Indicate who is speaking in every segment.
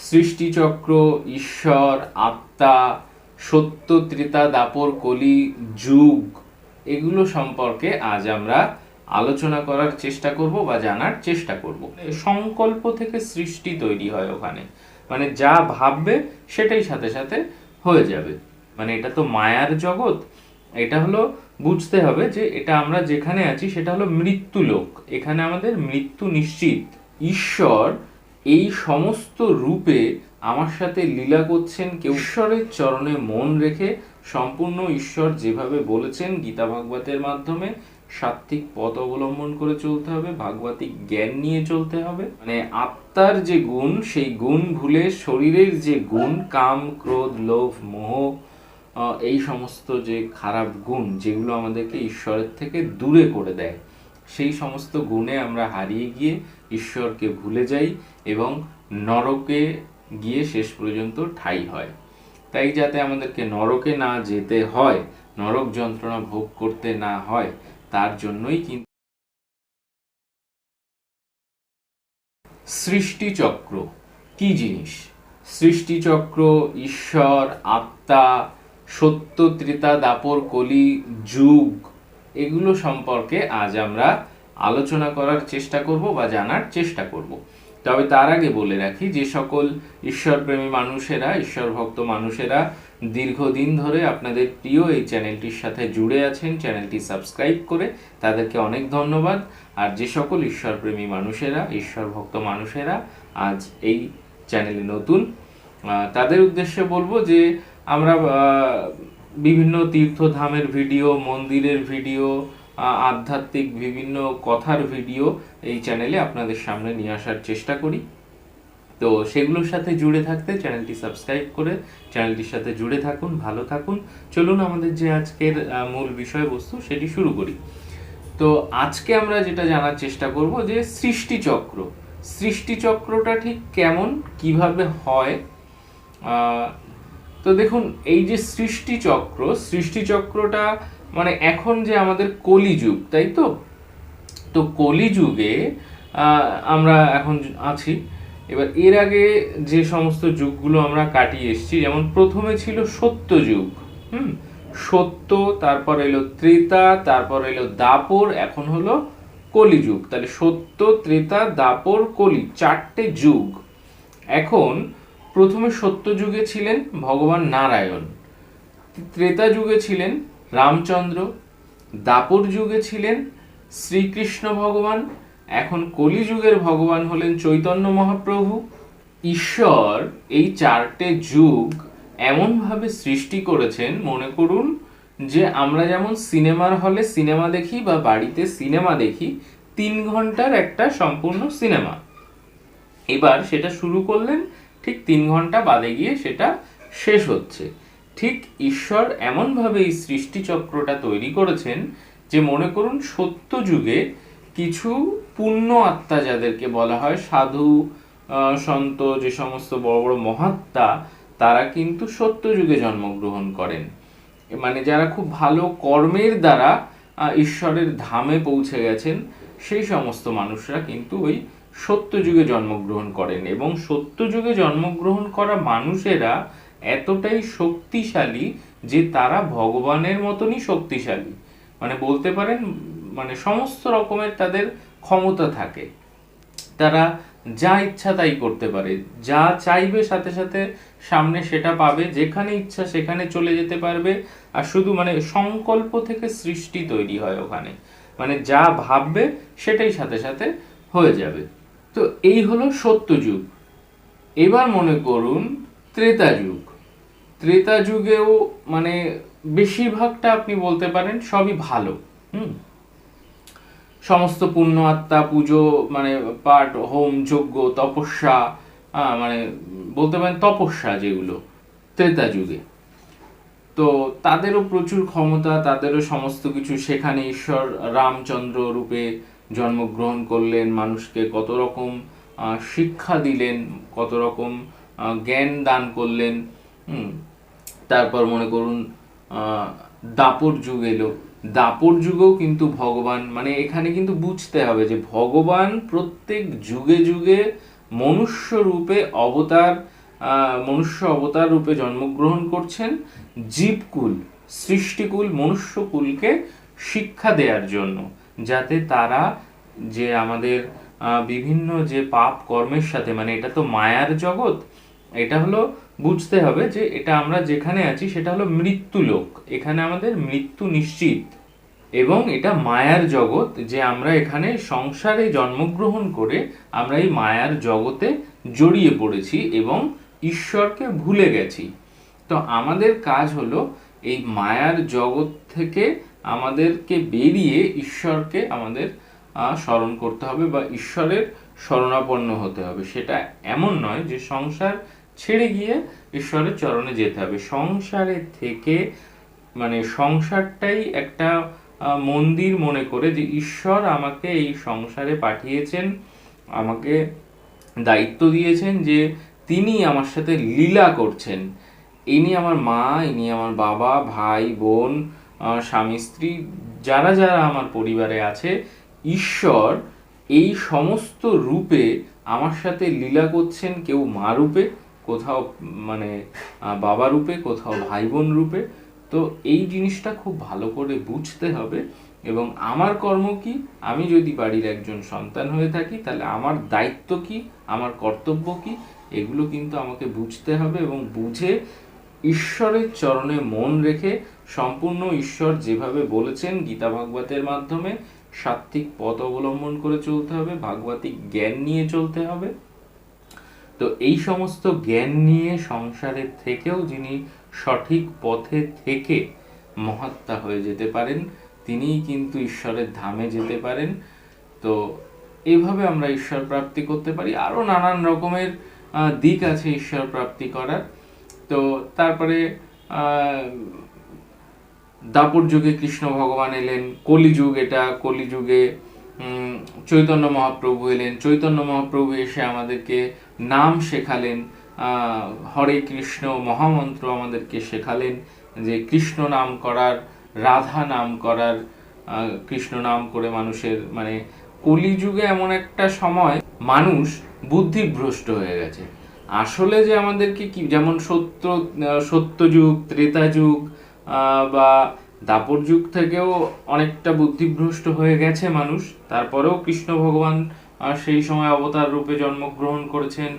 Speaker 1: সৃষ্টিচক্র, ঈশ্বর, আত্মা, সত্য, ত্রেতা, দাপর, কলি, যুগ, এগুলো সম্পর্কে আজ আমরা আলোচনা করার চেষ্টা করব বা জানার চেষ্টা করব। সংকল্প থেকে সৃষ্টি তৈরি হয় ওখানে, মানে যা ভাববে সেটাই সাথে সাথে হয়ে যাবে। মানে এটা তো মায়ার জগৎ। এটা হলো, বুঝতে হবে যে এটা আমরা যেখানে আছি সেটা হলো মৃত্যু লোক। এখানে আমাদের মৃত্যু নিশ্চিত। ঈশ্বর এই সমস্ত রূপে আমার সাথে লীলা করছেন। কেউ ঈশ্বরের চরণে মন রেখে সম্পূর্ণ ঈশ্বর যেভাবে বলেছেন গীতা ভাগবতের মাধ্যমে সাত্ত্বিক পথ অবলম্বন করে চলতে হবে, ভাগবতিক জ্ঞান নিয়ে চলতে হবে। মানে আত্মার যে গুণ, সেই গুণ ভুলে শরীরের যে গুণ, কাম, ক্রোধ, লোভ, মোহ, এই সমস্ত যে খারাপ গুণ যেগুলো আমাদেরকে ঈশ্বরের থেকে দূরে করে দেয়, সেই সমস্ত গুণে আমরা হারিয়ে গিয়ে ঈশ্বরকে ভুলে যাই এবং নরকে গিয়ে শেষ পর্যন্ত ঠাঁই হয়। তাই যাতে আমাদেরকে নরকে না যেতে হয়, নরক যন্ত্রণা ভোগ করতে না হয়, তার জন্যই কিন্তু সৃষ্টিচক্র কি জিনিস। সৃষ্টিচক্র, ঈশ্বর, আত্মা, সত্য, ত্রেতা, দাপর, কলি, যুগ, এগুলো সম্পর্কে আজ আমরা আলোচনা করার চেষ্টা করব বা জানার চেষ্টা করব। তবে তার আগে বলে রাখি, যে সকল ঈশ্বরপ্রেমী মানুষেরা, ঈশ্বর ভক্ত মানুষেরা দীর্ঘদিন ধরে আপনাদের প্রিয় এই চ্যানেলটির সাথে জুড়ে আছেন, চ্যানেলটি সাবস্ক্রাইব করে, তাদেরকে অনেক ধন্যবাদ। আর যে সকল ঈশ্বরপ্রেমী মানুষেরা, ঈশ্বর ভক্ত মানুষেরা আজ এই চ্যানেলে নতুন, তাদের উদ্দেশ্যে বলবো যে আমরা বিভিন্ন তীর্থধামের ভিডিও, মন্দিরের ভিডিও, আধ্যাত্মিক বিভিন্ন কথার ভিডিও এই চ্যানেলে আপনাদের সামনে নিয়ে আসার চেষ্টা করি। তো সেগুলোর সাথে জুড়ে থাকতে চ্যানেলটি সাবস্ক্রাইব করে চ্যানেলটির সাথে জুড়ে থাকুন, ভালো থাকুন। চলুন আমাদের যে আজকের মূল বিষয়বস্তু সেটি শুরু করি। তো আজকে আমরা যেটা জানার চেষ্টা করব যে সৃষ্টিচক্র, সৃষ্টিচক্রটা ঠিক কেমন, কিভাবে হয়। তো দেখুন, এই যে সৃষ্টিচক্র, সৃষ্টিচক্রটা মানে এখন যে আমাদের কলিযুগ, তাই তো। তো কলিযুগে আমরা এখন আছি। এবার এর আগে যে সমস্ত যুগগুলো আমরা কাটিয়ে এসেছি, যেমন প্রথমে ছিল সত্য যুগ, সত্য, তারপর এলো ত্রেতা, তারপর এলো দাপর, এখন হলো কলিযুগ। তাহলে সত্য, ত্রেতা, দাপর, কলি, চারটে যুগ। এখন প্রথমে সত্য যুগে ছিলেন ভগবান নারায়ণ, ত্রেতা যুগে ছিলেন রামচন্দ্র, দাপর যুগে ছিলেন শ্রীকৃষ্ণ ভগবান, এখন কলিযুগের ভগবান হলেন চৈতন্য মহাপ্রভু। ঈশ্বর এই চারটে যুগ এমনভাবে সৃষ্টি করেছেন, মনে করুন যে আমরা যেমন সিনেমার হলে সিনেমা দেখি বা বাড়িতে সিনেমা দেখি, 3 ঘন্টার একটা সম্পূর্ণ সিনেমা, এবার সেটা শুরু করলেন, ঠিক 3 ঘন্টা বাদে গিয়ে সেটা শেষ হচ্ছে। ঠিক ঈশ্বর এমনভাবে এই সৃষ্টিচক্রটা তৈরি করেছেন যে মনে করুন সত্য যুগে কিছু পুণ্য আত্মা, যাদেরকে বলা হয় সাধু সন্ত, যে সমস্ত বড় বড় মহাত্মা, তারা কিন্তু সত্য যুগে জন্মগ্রহণ করেন। মানে যারা খুব ভালো কর্মের দ্বারা ঈশ্বরের ধামে পৌঁছে গেছেন, সেই সমস্ত মানুষরা কিন্তু ওই সত্য যুগে জন্মগ্রহণ করেন। এবং সত্য যুগে জন্মগ্রহণ করা মানুষেরা এতটাই শক্তিশালী যে তারা ভগবানের মতনই শক্তিশালী, মানে বলতে পারেন, মানে সমস্ত রকমের তাদের ক্ষমতা থাকে। তারা যা ইচ্ছা তাই করতে পারে, যা চাইবে সাথে সাথে সামনে সেটা পাবে, যেখানে ইচ্ছা সেখানে চলে যেতে পারবে। আর শুধু মানে সংকল্প থেকে সৃষ্টি তৈরি হয় ওখানে, মানে যা ভাববে সেটাই সাথে সাথে হয়ে যাবে। তো এই হলো সত্য যুগ। এবার মনে করুন ত্রেতা যুগ। ত্রেতা যুগেও মানে বেশিরভাগটা আপনি বলতে পারেন সবই ভালো, সমস্ত পুণ্য আত্মা, পুজো, মানে পাঠ, হোম, যজ্ঞ, তপস্যা, মানে বলতে পারেন তপস্যা যেগুলো ত্রেতা যুগে, তো তাদেরও প্রচুর ক্ষমতা, তাদেরও সমস্ত কিছু। সেখানে ঈশ্বর রামচন্দ্র রূপে জন্মগ্রহণ করলেন, মানুষকে কত রকম শিক্ষা দিলেন, কত রকম জ্ঞান দান করলেন। তারপর মনে করুন দাপর যুগ এলো। দাপর যুগেও কিন্তু ভগবান, মানে এখানে কিন্তু বুঝতে হবে যে ভগবান প্রত্যেক যুগে যুগে মনুষ্য রূপে মনুষ্য অবতার রূপে জন্মগ্রহণ করছেন জীবকুল, সৃষ্টিকুল, মনুষ্যকুলকে শিক্ষা দেওয়ার জন্য, যাতে তারা যে আমাদের বিভিন্ন যে পাপ কর্মের সাথে, মানে এটা তো মায়ার জগৎ, এটা হলো বুঝতে হবে যে এটা আমরা যেখানে আছি সেটা হলো মৃত্যু লোক, এখানে আমাদের মৃত্যু নিশ্চিত, এবং এটা মায়ার জগৎ, যে আমরা এখানে সংসারে জন্মগ্রহণ করে আমরা এই মায়ার জগতে জড়িয়ে পড়েছি এবং ঈশ্বরকে ভুলে গেছি। তো আমাদের কাজ হলো এই মায়ার জগৎ থেকে আমাদেরকে বেরিয়ে ঈশ্বরকে আমাদের স্মরণ করতে হবে বা ঈশ্বরের শরণাপন্ন হতে হবে। সেটা এমন নয় যে সংসার ছেড়ে গিয়ে ঈশ্বরের চরণে যেতে হবে, সংসারে থেকে, মানে সংসারটাই একটা মন্দির মনে করে যে ঈশ্বর আমাকে এই সংসারে পাঠিয়েছেন, আমাকে দায়িত্ব দিয়েছেন যে তিনি আমার সাথে লীলা করছেন। ইনি আমার মা, ইনি আমার বাবা, ভাই, বোন, স্বামী, স্ত্রী, যারা যারা আমার পরিবারে আছে, ঈশ্বর এই সমস্ত রূপে আমার সাথে লীলা করছেন, কেউ মা রূপে, কোথাও মানে বাবা রূপে, কোথাও ভাই বোন রূপে। তো এই জিনিসটা খুব ভালো করে বুঝতে হবে, এবং আমার কর্ম কি, আমি যদি বাড়ির একজন সন্তান হয়ে থাকি তাহলে আমার দায়িত্ব কি, আমার কর্তব্য কি, এগুলো কিন্তু আমাকে বুঝতে হবে, এবং বুঝে ঈশ্বরের চরণে মন রেখে সম্পূর্ণ ঈশ্বর যেভাবে বলেছেন গীতা ভাগবতের মাধ্যমে সাত্ত্বিক পথ অবলম্বন করে চলতে হবে, ভাগবতিক জ্ঞান নিয়ে চলতে হবে। তো এই সমস্ত জ্ঞান নিয়ে সংসারের থেকেও যিনি সঠিক পথে থেকে মহাত্মা হয়ে যেতে পারেন, তিনিই কিন্তু ঈশ্বরের ধামে যেতে পারেন। তো এইভাবে আমরা ঈশ্বর প্রাপ্তি করতে পারি। আরো নানান রকমের দিক আছে ঈশ্বর প্রাপ্তি করার। তো তারপরে দাপর যুগে কৃষ্ণ ভগবান এলেন, কলিযুগ, এটা কলিযুগে চৈতন্য মহাপ্রভু এলেন। চৈতন্য মহাপ্রভু এসে আমাদেরকে নাম শেখালেন, হরে কৃষ্ণ মহামন্ত্র আমাদেরকে শেখালেন, যে কৃষ্ণ নাম করার, রাধা নাম করার, কৃষ্ণ নাম করে মানুষের, মানে কলিযুগে এমন একটা সময় মানুষ বুদ্ধিভ্রষ্ট হয়ে গেছে। আসলে যে আমাদেরকে কি, যেমন সত্যযুগ, ত্রেতা যুগ বা দাপর যুগ থেকেও অনেকটা বুদ্ধিভ্রষ্ট হয়ে গেছে মানুষ, তারপরেও কৃষ্ণ ভগবান সেই সময় অবতার রূপে জন্মগ্রহণ করেছেন,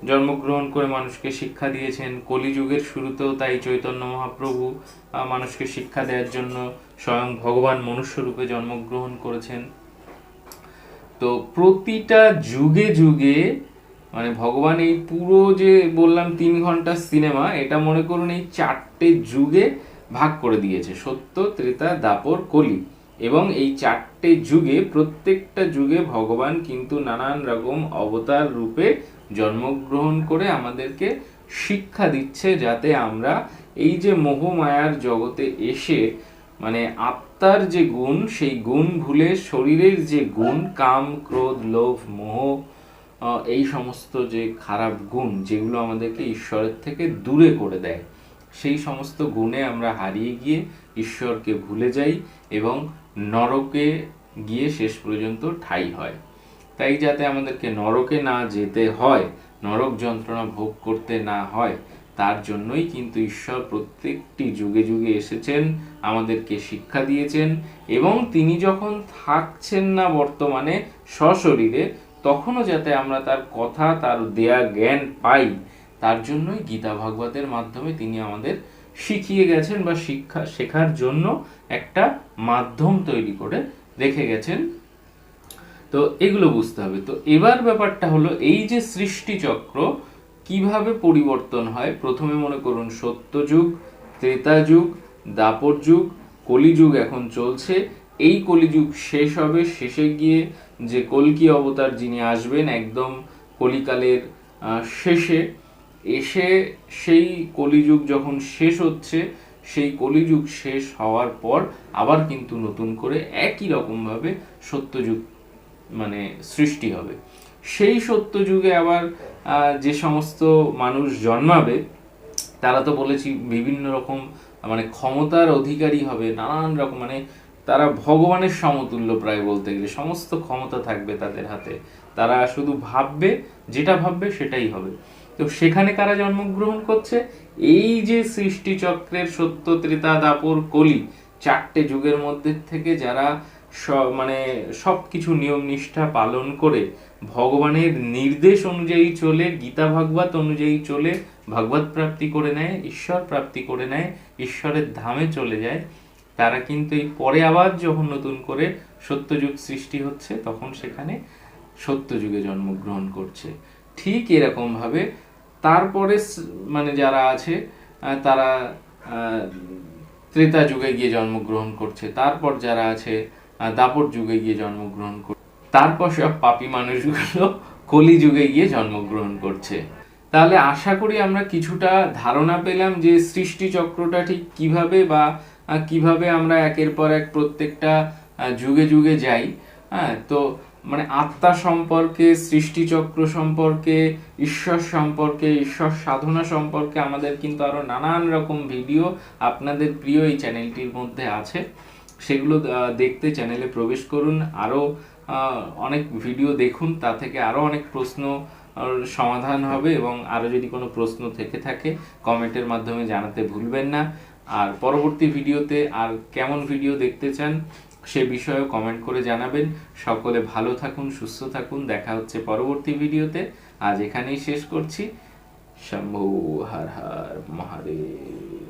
Speaker 1: জন্মগ্রহণ করে মানুষকে শিক্ষা দিয়েছেন। কলিযুগের শুরুতেও তাই চৈতন্য মহাপ্রভু মানুষকে শিক্ষা দেওয়ার জন্য স্বয়ং ভগবান মনুষ্য রূপে জন্মগ্রহণ করেছেন। তো প্রতিটা যুগে যুগে, মানে ভগবান এই পুরো যে বললাম 3 ঘন্টার সিনেমা, এটা মনে করুন এই 4টে যুগে ভাগ করে দিয়েছে, সত্য, ত্রেতা, দাপর, কলি। এবং এই 4টে যুগে, প্রত্যেকটা যুগে ভগবান কিন্তু নানান রকম অবতার রূপে জন্মগ্রহণ করে আমাদেরকে শিক্ষা দিচ্ছে, যাতে আমরা এই যে মোহমায়ার জগতে এসে, মানে আত্মার যে গুণ, সেই গুণ ভুলে শরীরের যে গুণ, কাম, ক্রোধ, লোভ, মোহ, এই সমস্ত যে খারাপ গুণ, যেগুলো আমাদেরকে ঈশ্বরের থেকে দূরে করে দেয়, সেই সমস্ত গুণে আমরা হারিয়ে গিয়ে ঈশ্বরকে ভুলে যাই এবং নরকে গিয়ে শেষ পর্যন্ত ঠাঁই হয়। তাই যাতে আমাদেরকে নরকে না যেতে হয়, নরক যন্ত্রণা ভোগ করতে না হয়, তার জন্যই কিন্তু ঈশ্বর প্রত্যেকটি যুগে যুগে এসেছেন, আমাদেরকে শিক্ষা দিয়েছেন, এবং তিনি যখন থাকছেন না বর্তমানে সশরীরে, তখনও যাতে আমরা তার কথা, তার দেয়া জ্ঞান পাই, তার জন্যই গীতা ভাগবতের মাধ্যমে তিনি আমাদের শিখিয়ে গেছেন, বা শেখার জন্য একটা মাধ্যম তৈরি করে রেখে গেছেন। তো এগুলো বুঝতে হবে। তো এবার ব্যাপারটা হলো, এই যে সৃষ্টি চক্র কিভাবে পরিবর্তন হয়। প্রথমে মনে করুন সত্যযুগ, ত্রেতা যুগ, দাপর যুগ, কলিযুগ এখন চলছে। এই কলিযুগ শেষ হবে, শেষে গিয়ে যে কল্কি অবতার যিনি আসবেন একদম কলিকালের শেষে এসে, সেই কলিযুগ যখন শেষ হচ্ছে, সেই কলিযুগ শেষ হওয়ার পর আবার কিন্তু নতুন করে একই রকমভাবে সত্যযুগ মানে সৃষ্টি হবে। সেই সত্যযুগে আবার যে সমস্ত মানুষ জন্মাবে, তারা তো বলেছি বিভিন্ন রকম মানে ক্ষমতার অধিকারী হবে, নানান রকম, মানে তারা ভগবানের সমতুল্য প্রায় বলতে গেলে, সমস্ত ক্ষমতা থাকবে তাদের হাতে, তারা শুধু ভাববে, যেটা ভাববে সেটাই হবে। তো সেখানে কারা জন্মগ্রহণ করছে? এই যে সৃষ্টি চক্রের সত্য, ত্রেতা, দাপর, কলি, 4টে যুগের মধ্যে থেকে যারা মানে সবকিছু নিয়ম নিষ্ঠা পালন করে ভগবানের নির্দেশ অনুযায়ী চলে, গীতা ভাগবত অনুযায়ী চলে, ভগবত প্রাপ্তি করে নেয়, ঈশ্বর প্রাপ্তি করে নেয়, ঈশ্বরের ধামে চলে যায়, তারা কিন্তু এই পরে আবার যখন নতুন করে সত্যযুগ সৃষ্টি হচ্ছে তখন সেখানে সত্যযুগে জন্মগ্রহণ করছে। ঠিক এরকম ভাবে তারপরে মানে যারা আছে তারা ত্রেতা যুগে গিয়ে জন্মগ্রহণ করছে, তারপর যারা আছে দাপর যুগে গিয়ে জন্মগ্রহণ করছে, তারপর সব পাপী মানুষগুলো কলি যুগে গিয়ে জন্মগ্রহণ করছে। তাহলে আশা করি আমরা কিছুটা ধারণা পেলাম যে সৃষ্টি চক্রটা ঠিক কিভাবে, বা কিভাবে আমরা একের পর এক প্রত্যেকটা যুগে যুগে যাই। হ্যাঁ, তো মানে আত্মা সম্পর্কে, সৃষ্টিচক্র সম্পর্কে, ঈশ্বর সম্পর্কে, ঈশ্বর সাধনা সম্পর্কে আমাদের কিন্তু আরো নানান রকম ভিডিও আপনাদের প্রিয় এই চ্যানেলটির মধ্যে আছে। সেগুলো দেখতে চ্যানেলে প্রবেশ করুন, আরো অনেক ভিডিও দেখুন, তা থেকে আরো অনেক প্রশ্ন সমাধান হবে। এবং আরো যদি কোনো প্রশ্ন থেকে থাকে কমেন্টের মাধ্যমে জানাতে ভুলবেন না। আর পরবর্তী ভিডিওতে আর কেমন ভিডিও দেখতে চান সে বিষয়েও কমেন্ট করে জানাবেন। সকলে ভালো থাকুন, সুস্থ থাকুন, দেখা হচ্ছে পরবর্তী ভিডিওতে। আজ এখানেই শেষ করছি। শম্ভু হর হর মহাদেব।